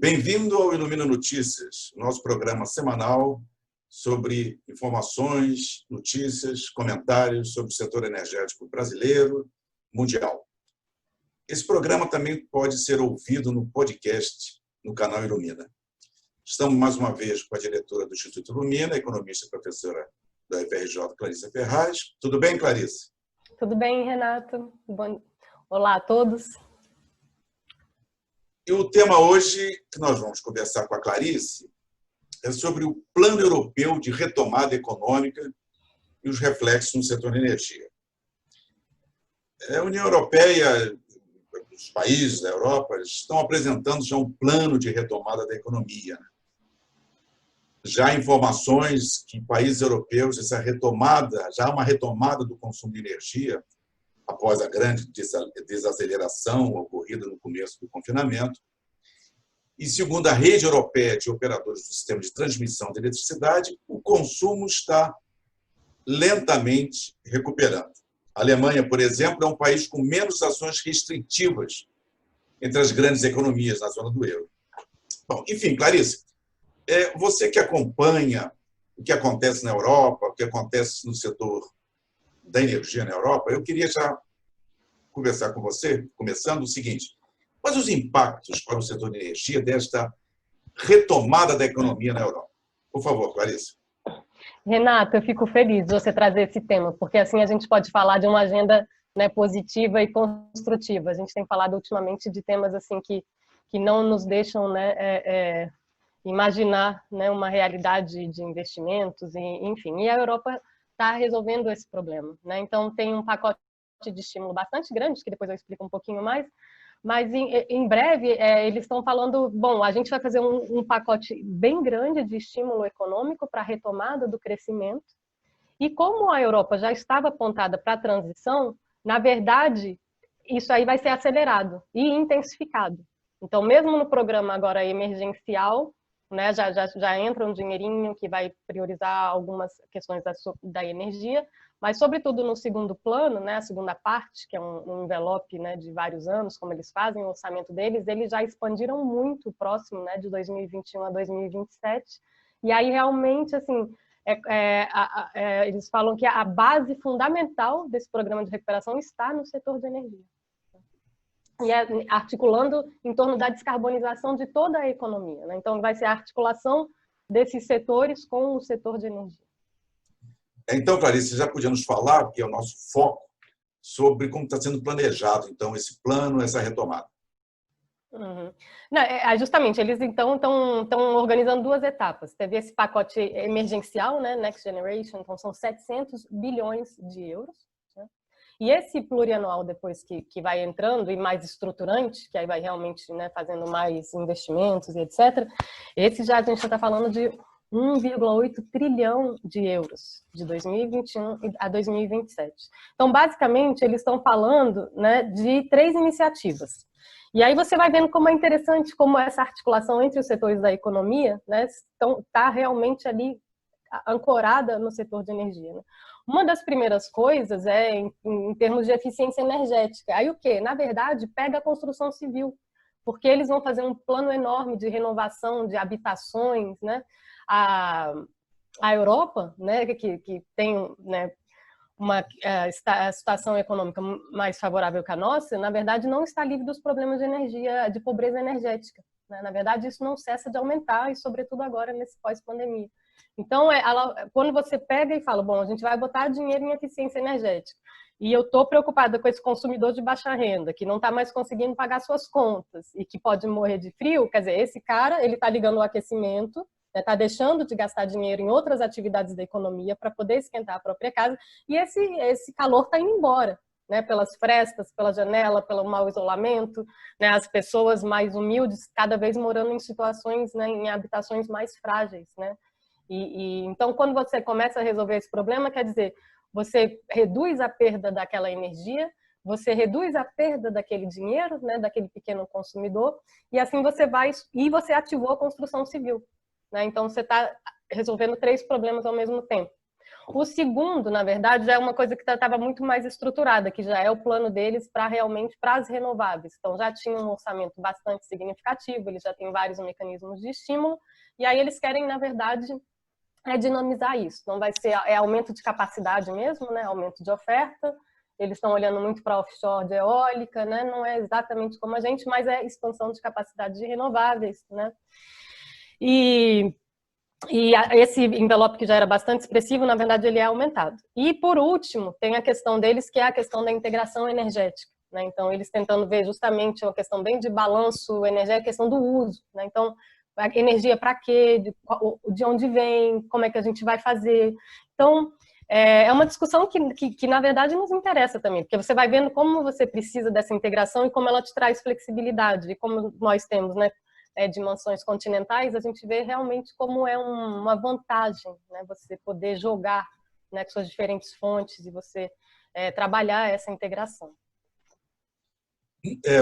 Bem-vindo ao Ilumina Notícias, nosso programa semanal sobre informações, notícias, comentários sobre o setor energético brasileiro, mundial. Esse programa também pode ser ouvido no podcast, no canal Ilumina. Estamos mais uma vez com a diretora do Instituto Ilumina, economista e professora da UFRJ, Clarissa Ferraz. Tudo bem, Clarissa? Tudo bem, Renato. Olá a todos. E o tema hoje que nós vamos conversar com a Clarice é sobre o Plano Europeu de Retomada Econômica e os reflexos no setor de energia. A União Europeia, os países da Europa, estão apresentando já um plano de retomada da economia. Já há informações que em países europeus essa retomada, já há uma retomada do consumo de energia após a grande desaceleração ocorrida no começo do confinamento. E, segundo a Rede Europeia de Operadores do Sistema de Transmissão de Eletricidade, o consumo está lentamente recuperando. A Alemanha, por exemplo, é um país com menos ações restritivas entre as grandes economias na zona do euro. Bom, enfim, Clarice, você que acompanha o que acontece na Europa, o que acontece no setor da energia na Europa, eu queria já conversar com você, começando o seguinte: quais os impactos para o setor de energia desta retomada da economia na Europa? Por favor, Clarissa. Renato, eu fico feliz de você trazer esse tema, porque assim a gente pode falar de uma agenda, né, positiva e construtiva. A gente tem falado ultimamente de temas assim que não nos deixam, né, imaginar, né, uma realidade de investimentos, enfim. E a Europa está resolvendo esse problema, né? Então tem um pacote de estímulo bastante grande, que depois eu explico um pouquinho mais, mas em breve eles estão falando, bom, a gente vai fazer um pacote bem grande de estímulo econômico para a retomada do crescimento, e como a Europa já estava apontada para a transição, na verdade, isso aí vai ser acelerado e intensificado. Então, mesmo no programa agora emergencial, né, já entra um dinheirinho que vai priorizar algumas questões da energia, mas, sobretudo, no segundo plano, né, a segunda parte, que é um envelope, né, de vários anos, como eles fazem o orçamento deles, eles já expandiram muito próximo, né, de 2021 a 2027, e aí realmente, assim, eles falam que a base fundamental desse programa de recuperação está no setor de energia. E articulando em torno da descarbonização de toda a economia, né? Então, vai ser a articulação desses setores com o setor de energia. Então, Clarice, já podíamos falar, que é o nosso foco, sobre como está sendo planejado, então, esse plano, essa retomada. Uhum. Não, justamente, eles então estão organizando duas etapas. Teve esse pacote emergencial, né, Next Generation, então são 700 bilhões de euros. Né? E esse plurianual, depois que vai entrando e mais estruturante, que aí vai realmente, né, fazendo mais investimentos e etc., esse já a gente está falando de 1,8 trilhão de euros, de 2021 a 2027. Então, basicamente, eles estão falando, né, de 3 iniciativas. E aí você vai vendo como é interessante como essa articulação entre os setores da economia, né, está realmente ali ancorada no setor de energia. Né? Uma das primeiras coisas é em termos de eficiência energética. Aí o quê? Na verdade, pega a construção civil, porque eles vão fazer um plano enorme de renovação de habitações, né? A Europa, né, que tem, né, uma situação econômica mais favorável que a nossa, na verdade, não está livre dos problemas de energia, de pobreza energética. Né? Na verdade, isso não cessa de aumentar, e sobretudo agora, nesse pós-pandemia. Então, quando você pega e fala, bom, a gente vai botar dinheiro em eficiência energética, e eu estou preocupada com esse consumidor de baixa renda, que não está mais conseguindo pagar suas contas, e que pode morrer de frio, quer dizer, esse cara, ele está ligando o aquecimento, está deixando de gastar dinheiro em outras atividades da economia para poder esquentar a própria casa, e esse calor está indo embora, né, pelas frestas, pela janela, pelo mau isolamento, né, as pessoas mais humildes cada vez morando em situações, né, em habitações mais frágeis. Né? Então, quando você começa a resolver esse problema, quer dizer, você reduz a perda daquela energia, você reduz a perda daquele dinheiro, né, daquele pequeno consumidor, e assim você ativou a construção civil. Né? Então, você está resolvendo 3 problemas ao mesmo tempo. O segundo, na verdade, já é uma coisa que estava muito mais estruturada, que já é o plano deles para realmente para as renováveis. Então, já tinha um orçamento bastante significativo, eles já têm vários mecanismos de estímulo, e aí eles querem, na verdade, dinamizar isso. Não vai ser aumento de capacidade mesmo, né? Aumento de oferta. Eles estão olhando muito para offshore de eólica, né? Não é exatamente como a gente, mas é expansão de capacidade de renováveis, né? E esse envelope que já era bastante expressivo, na verdade, ele é aumentado. E, por último, tem a questão deles, que é a questão da integração energética, né? Então, eles tentando ver justamente uma questão bem de balanço energético, a questão do uso, né? Então, a energia para quê? De onde vem? Como é que a gente vai fazer? Então, é uma discussão que, na verdade, nos interessa também, porque você vai vendo como você precisa dessa integração e como ela te traz flexibilidade. E como nós temos, né, dimensões continentais, a gente vê realmente como é uma vantagem, né, você poder jogar, né, com suas diferentes fontes e você trabalhar essa integração.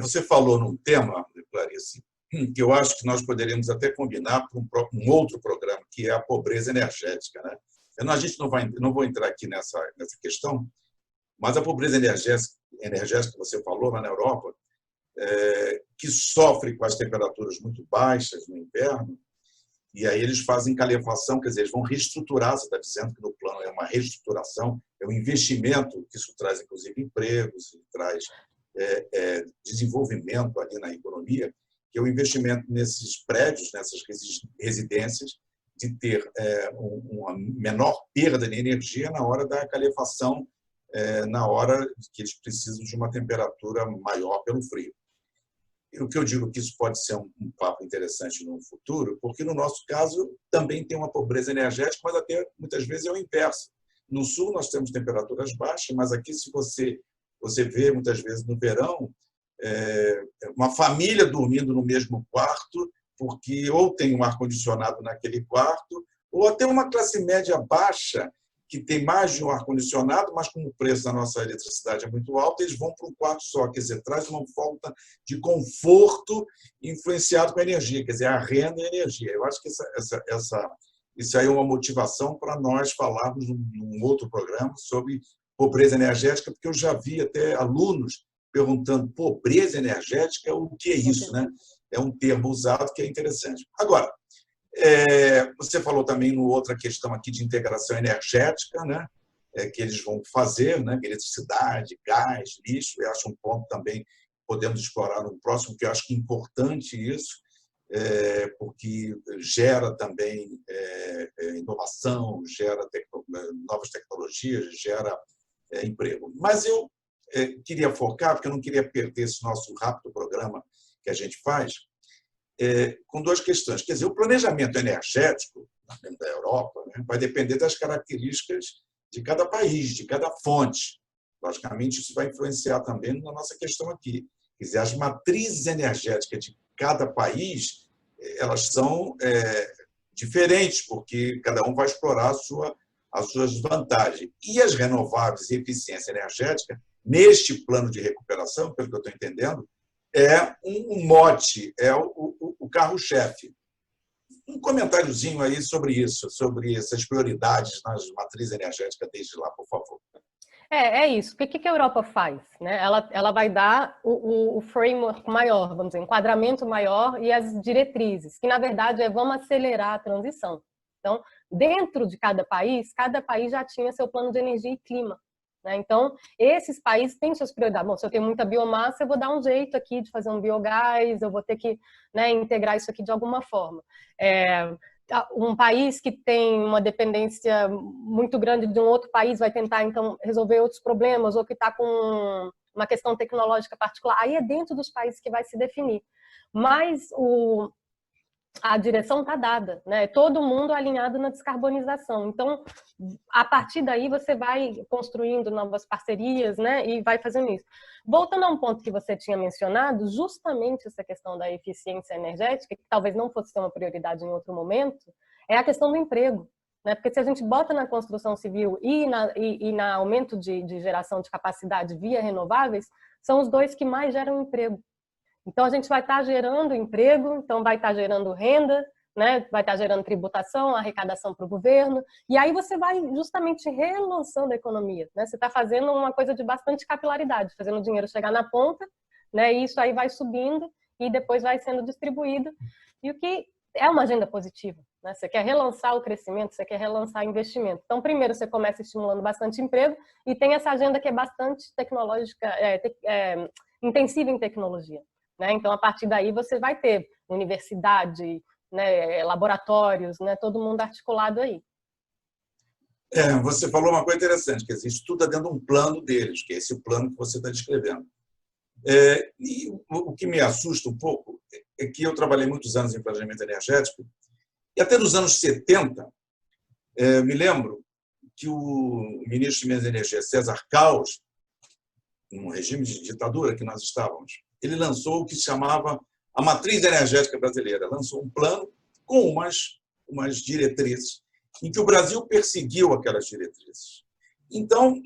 Você falou num tema, Clarice, que eu acho que nós poderíamos até combinar para um outro programa, que é a pobreza energética, né? A gente não vou entrar aqui nessa questão, mas a pobreza energética que você falou lá na Europa, que sofre com as temperaturas muito baixas no inverno, e aí eles fazem calefação, quer dizer, eles vão reestruturar, você está dizendo que no plano é uma reestruturação, é um investimento, que isso traz, inclusive, empregos, traz desenvolvimento ali na economia, que é o investimento nesses prédios, nessas residências, de ter uma menor perda de energia na hora da calefação, na hora que eles precisam de uma temperatura maior pelo frio. O que eu digo que isso pode ser um papo interessante no futuro, porque no nosso caso também tem uma pobreza energética, mas até muitas vezes é o inverso. No sul nós temos temperaturas baixas, mas aqui se você vê muitas vezes no verão uma família dormindo no mesmo quarto, porque ou tem um ar-condicionado naquele quarto, ou até uma classe média baixa que tem mais de um ar-condicionado, mas como o preço da nossa eletricidade é muito alto, eles vão para um quarto só, quer dizer, traz uma falta de conforto influenciado com a energia, quer dizer, a renda e a energia. Eu acho que isso aí é uma motivação para nós falarmos num outro programa sobre pobreza energética, porque eu já vi até alunos perguntando pobreza energética, o que é isso, né? É um termo usado que é interessante. Agora, você falou também no outra questão aqui de integração energética, né? Que eles vão fazer, né? Eletricidade, gás, lixo. Eu acho um ponto também podemos explorar no próximo, que eu acho que é importante isso, porque gera também inovação, gera novas tecnologias, gera emprego. Mas eu queria focar, porque eu não queria perder esse nosso rápido programa que a gente faz, com duas questões. Quer dizer, o planejamento energético dentro da Europa, né, vai depender das características de cada país, de cada fonte. Logicamente, isso vai influenciar também na nossa questão aqui. Quer dizer, as matrizes energéticas de cada país, elas são diferentes, porque cada um vai explorar as suas vantagens. E as renováveis e eficiência energética, neste plano de recuperação, pelo que eu estou entendendo, é um mote, é o carro-chefe. Um comentáriozinho aí sobre isso, sobre essas prioridades nas matrizes energéticas desde lá, por favor. É isso. O que a Europa faz? Né? Ela vai dar o framework maior, vamos dizer, enquadramento maior e as diretrizes, que na verdade vamos acelerar a transição. Então, dentro de cada país já tinha seu plano de energia e clima. Né? Então, esses países têm suas prioridades. Bom, se eu tenho muita biomassa, eu vou dar um jeito aqui de fazer um biogás, eu vou ter que, né, integrar isso aqui de alguma forma. Um país que tem uma dependência muito grande de um outro país vai tentar, então, resolver outros problemas, ou que está com uma questão tecnológica particular. Aí é dentro dos países que vai se definir. Mas a direção está dada, né? Todo mundo alinhado na descarbonização. Então, a partir daí, você vai construindo novas parcerias, né? E vai fazendo isso. Voltando a um ponto que você tinha mencionado, justamente essa questão da eficiência energética, que talvez não fosse ser uma prioridade em outro momento, é a questão do emprego. Né? Porque se a gente bota na construção civil e na aumento de geração de capacidade via renováveis, são os dois que mais geram emprego. Então, a gente vai estar gerando emprego, então vai estar gerando renda, né? Vai estar gerando tributação, arrecadação para o governo, e aí você vai justamente relançando a economia, né? Você está fazendo uma coisa de bastante capilaridade, fazendo o dinheiro chegar na ponta, né? E isso aí vai subindo e depois vai sendo distribuído, e o que é uma agenda positiva, né? Você quer relançar o crescimento, você quer relançar o investimento. Então, primeiro você começa estimulando bastante emprego e tem essa agenda que é bastante tecnológica, intensiva em tecnologia, né? Então, a partir daí você vai ter universidade, né, laboratórios, né, todo mundo articulado aí. Você falou uma coisa interessante, quer dizer, isso tudo está dentro de um plano deles, que é esse plano que você está descrevendo. E o que me assusta um pouco é que eu trabalhei muitos anos em planejamento energético e até nos anos 70, me lembro que o ministro de Minas e Energia, César Caos, num regime de ditadura que nós estávamos, ele lançou o que se chamava a Matriz Energética Brasileira, lançou um plano com umas diretrizes em que o Brasil perseguiu aquelas diretrizes. Então,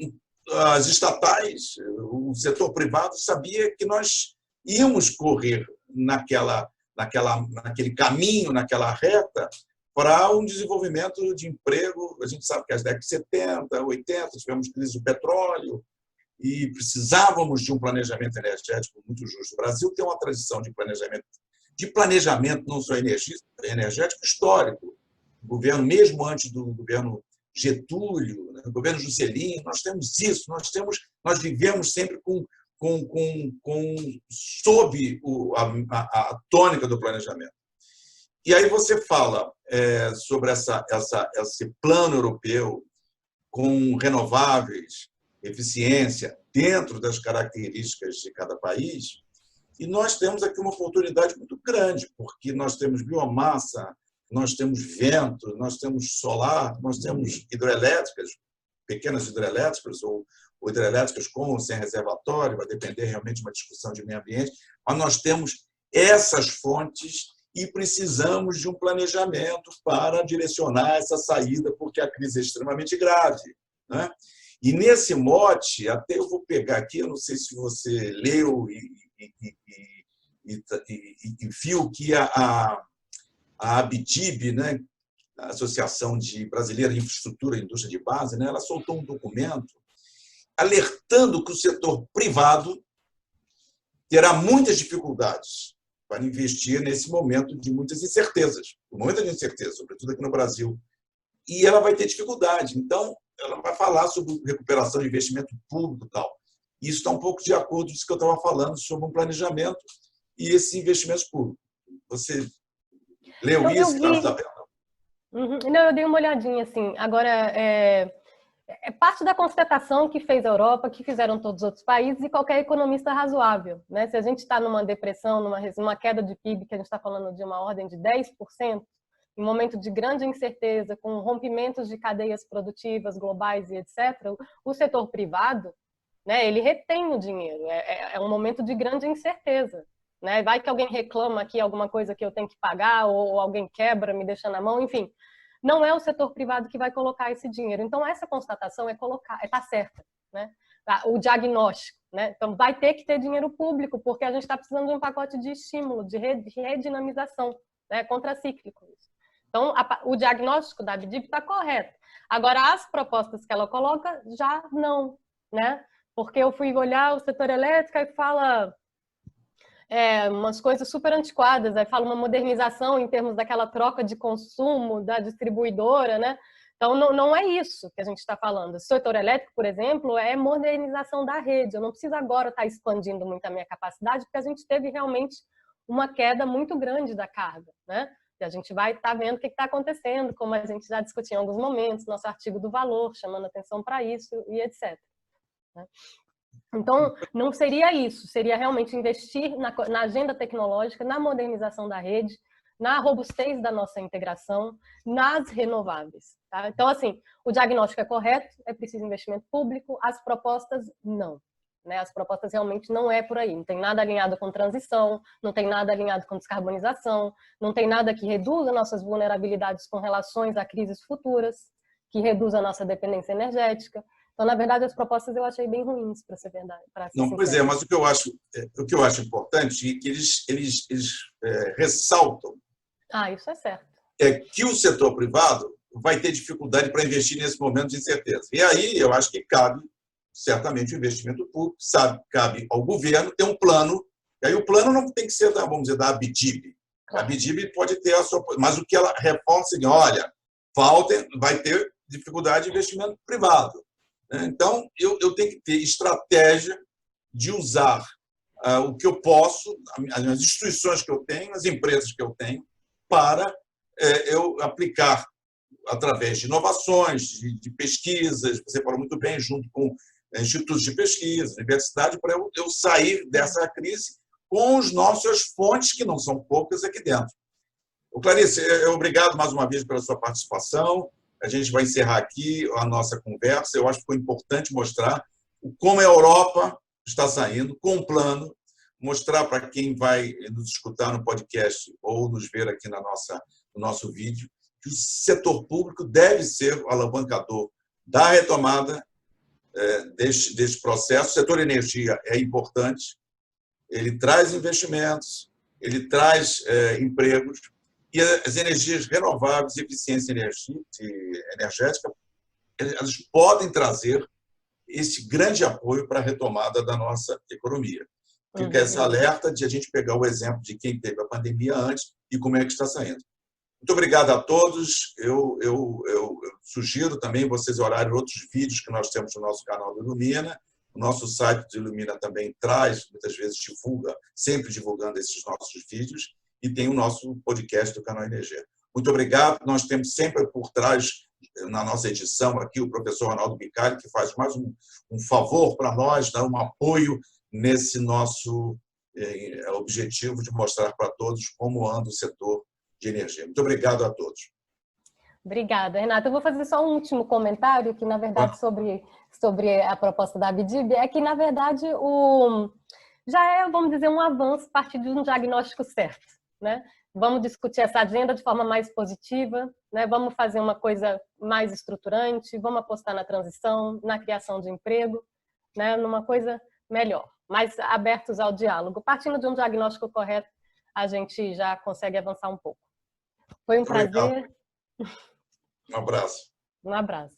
as estatais, o setor privado sabia que nós íamos correr naquele caminho, naquela reta, para um desenvolvimento de emprego. A gente sabe que as décadas de 70, 80, tivemos crise do petróleo e precisávamos de um planejamento energético muito justo. O Brasil tem uma tradição de planejamento não só energético, histórico. O governo, mesmo antes do governo Getúlio, né, o governo Juscelino, nós temos isso, nós vivemos sempre sob a tônica do planejamento. E aí você fala sobre esse plano europeu com renováveis, eficiência, dentro das características de cada país, e nós temos aqui uma oportunidade muito grande, porque nós temos biomassa, nós temos vento, nós temos solar, nós temos hidrelétricas, pequenas hidrelétricas ou hidrelétricas com ou sem reservatório, vai depender realmente de uma discussão de meio ambiente, mas nós temos essas fontes e precisamos de um planejamento para direcionar essa saída, porque a crise é extremamente grave, né? E nesse mote, até eu vou pegar aqui, eu não sei se você leu e viu que a ABDIB, né, a Associação Brasileira de Infraestrutura e Indústria de Base, né, ela soltou um documento alertando que o setor privado terá muitas dificuldades para investir nesse momento de muitas incertezas, um momento de incerteza, sobretudo aqui no Brasil. E ela vai ter dificuldade. Então, ela vai falar sobre recuperação de investimento público e tal. Isso está um pouco de acordo com isso que eu estava falando sobre um planejamento e esses investimentos públicos. Você leu isso? Está sabendo? Não, eu dei uma olhadinha, assim. Agora, é parte da constatação que fez a Europa, que fizeram todos os outros países e qualquer economista razoável, né? Se a gente está numa depressão, numa queda de PIB, que a gente está falando de uma ordem de 10%, em um momento de grande incerteza, com rompimentos de cadeias produtivas globais e etc., o setor privado, né, ele retém o dinheiro. É um momento de grande incerteza, né? Vai que alguém reclama aqui alguma coisa que eu tenho que pagar, ou alguém quebra, me deixa na mão, enfim. Não é o setor privado que vai colocar esse dinheiro. Então, essa constatação está certa, né? O diagnóstico, né? Então, vai ter que ter dinheiro público, porque a gente está precisando de um pacote de estímulo, de redinamização, né? Contracíclico. Então, o diagnóstico da ABDIB está correto. Agora, as propostas que ela coloca, já não, né? Porque eu fui olhar o setor elétrico e fala umas coisas super antiquadas, aí fala uma modernização em termos daquela troca de consumo da distribuidora, né? Então, não é isso que a gente está falando. O setor elétrico, por exemplo, é modernização da rede. Eu não preciso agora estar expandindo muito a minha capacidade, porque a gente teve realmente uma queda muito grande da carga, né? E a gente vai estar vendo o que está acontecendo, como a gente já discutiu em alguns momentos, nosso artigo do valor, chamando atenção para isso e etc. Então, não seria isso, seria realmente investir na agenda tecnológica, na modernização da rede, na robustez da nossa integração, nas renováveis. Tá? Então, assim, o diagnóstico é correto, é preciso investimento público, as propostas não. Né? As propostas realmente não é por aí, não tem nada alinhado com transição, não tem nada alinhado com descarbonização, não tem nada que reduza nossas vulnerabilidades com relações a crises futuras, que reduza a nossa dependência energética. Então, na verdade, as propostas eu achei bem ruins, para ser verdade. Não, pois é, mas o que eu acho importante é que eles ressaltam isso é certo. é que o setor privado vai ter dificuldade para investir nesse momento de incerteza. E aí eu acho que cabe, certamente, o investimento público, cabe ao governo ter um plano, e aí o plano não tem que ser, vamos dizer, da ABDIB. A ABDIB pode ter a sua... Mas o que ela reforça é, olha, vai ter dificuldade de investimento privado. Então, eu tenho que ter estratégia de usar o que eu posso, as instituições que eu tenho, as empresas que eu tenho, para eu aplicar através de inovações, de pesquisas, você falou muito bem, junto com institutos de pesquisa, universidade, para eu sair dessa crise com as nossas fontes, que não são poucas, aqui dentro. Clarice, obrigado mais uma vez pela sua participação. A gente vai encerrar aqui a nossa conversa. Eu acho que foi importante mostrar como a Europa está saindo, com um plano, mostrar para quem vai nos escutar no podcast ou nos ver aqui no nosso vídeo, que o setor público deve ser o alavancador da retomada deste processo. O setor energia é importante, ele traz investimentos, ele traz empregos, e as energias renováveis e eficiência energética, elas podem trazer esse grande apoio para a retomada da nossa economia. Fica esse alerta de a gente pegar o exemplo de quem teve a pandemia antes e como é que está saindo. Muito obrigado a todos. Eu sugiro também vocês olharem outros vídeos que nós temos no nosso canal do Ilumina. O nosso site do Ilumina também traz, muitas vezes divulga, sempre divulgando esses nossos vídeos, e tem o nosso podcast do canal Energia. Muito obrigado. Nós temos sempre por trás, na nossa edição aqui, o professor Ronaldo Bicalho, que faz mais um favor para nós, dar um apoio nesse nosso objetivo de mostrar para todos como anda o setor de energia. Muito obrigado a todos. Obrigada, Renata. Eu vou fazer só um último comentário, que, na verdade, sobre a proposta da ABDIB, é que, na verdade, já é, vamos dizer, um avanço a partir de um diagnóstico certo, né? Vamos discutir essa agenda de forma mais positiva, né? Vamos fazer uma coisa mais estruturante, vamos apostar na transição, na criação de emprego, né? Numa coisa melhor, mais abertos ao diálogo. Partindo de um diagnóstico correto, a gente já consegue avançar um pouco. Foi um prazer. Um abraço. Um abraço.